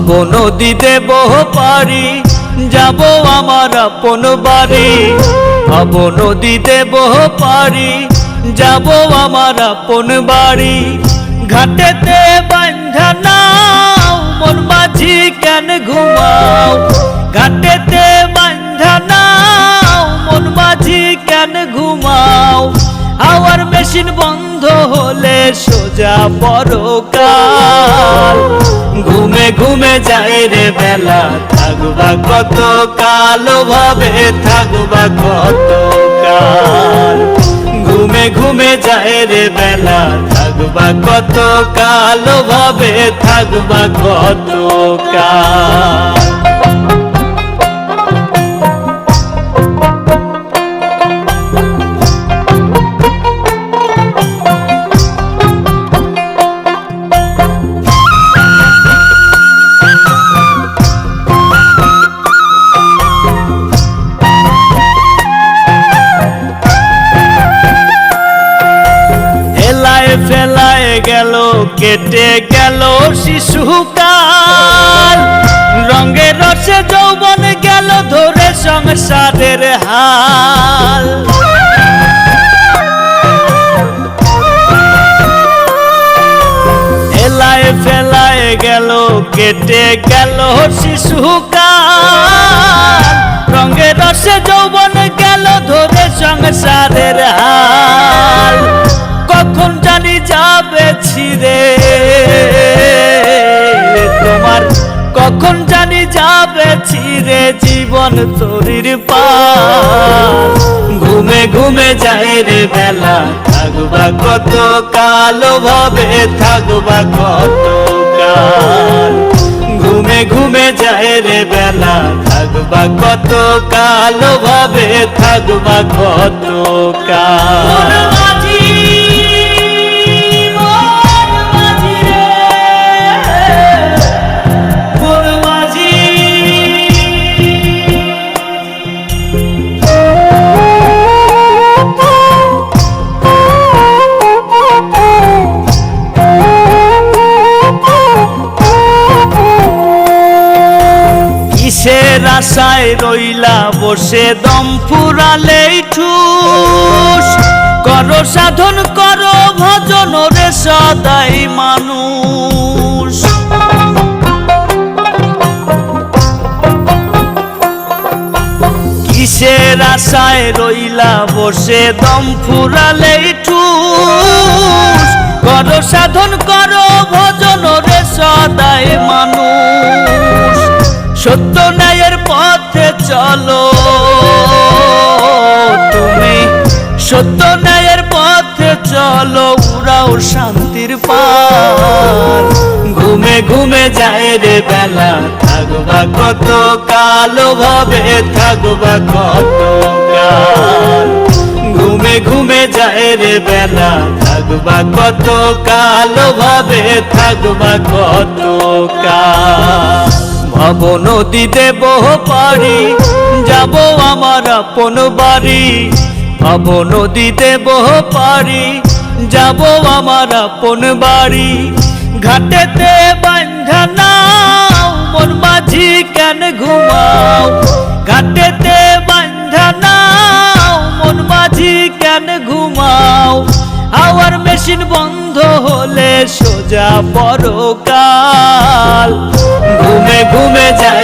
ভাব নদীতে বহ পারি যাব আমার আপন বাড়ি। ভাব নদীতে বহ পারি যাব আমার আপন বাড়ি। ঘাটেতে বাঁধা নাও মন মাঝি কেন ঘুমাও। ঘাটেতে বাঁধা নাও মন মাঝি কেন ঘুমাও। হাওয়ার মেশিন বন্ধ হলে সোজা পরকাল। ঘুমে ঘুমে যায় রে বেলা থাকবা কত কাল ভাবে থাকবা কত কাল। ঘুমে ঘুমে যায় রে বেলা থাকবা কত কাল ভাবে থাকবা কত কাল। ফেলায় গেল কেটে গেল শিশুকাল। রঙে রসে যৌবন গেল ধরে সংসারের হাল। ফেলায় ফেলায় গেল কেটে গেল শিশুকাল। রঙে রসে যৌবন গেল ধরে সংসারের হাল। কখন জানি যাবে ছিঁড়ে তোমার, কখন জানি যাবে ছিঁড়ে জীবন তরির পাল। ঘুমে ঘুমে যায় রে বেলা থাকবা কত কাল ভাবে থাকবা কত কাল। ঘুমে ঘুমে যায় রে বেলা থাকবা কত কাল ভাবে থাকবা কত কাল। কিসের আশায় রইলা বসে দম ফুরালেই ঠুস। করো সাধন করো ভজন রে সদাই মানুষ। কিসের আশায় রইলা বসে দম ফুরালেই ঠুস। করো সাধন করো ভজন রে সদাই মানুষ। সত্য ন্যায়ের পথে চলো তুমি, সত্য ন্যায়ের পথে চলো উড়াও শান্তির পাল। ঘুমে ঘুমে যায় রে বেলা থাকবা কত কাল ভাবে থাকবা কত কাল। ঘুমে ঘুমে যায় রে বেলা থাকবা কত কাল ভাবে থাকবা কত কাল। ভাব নদীতে বহ পারি যাব আমার আপন বাড়ি। ভাব নদীতে বহ পারি যাব আমার আপন বাড়ি। ঘাটেতে বাঁধা নাও মন মাঝি কেন ঘুমাও। ঘাটেতে বাঁধা নাও মন মাঝি কেন ঘুমাও। হাওয়ার মেশিন বন্ধ হলে সোজা পরকাল। ঘুমে ঘুমে যায়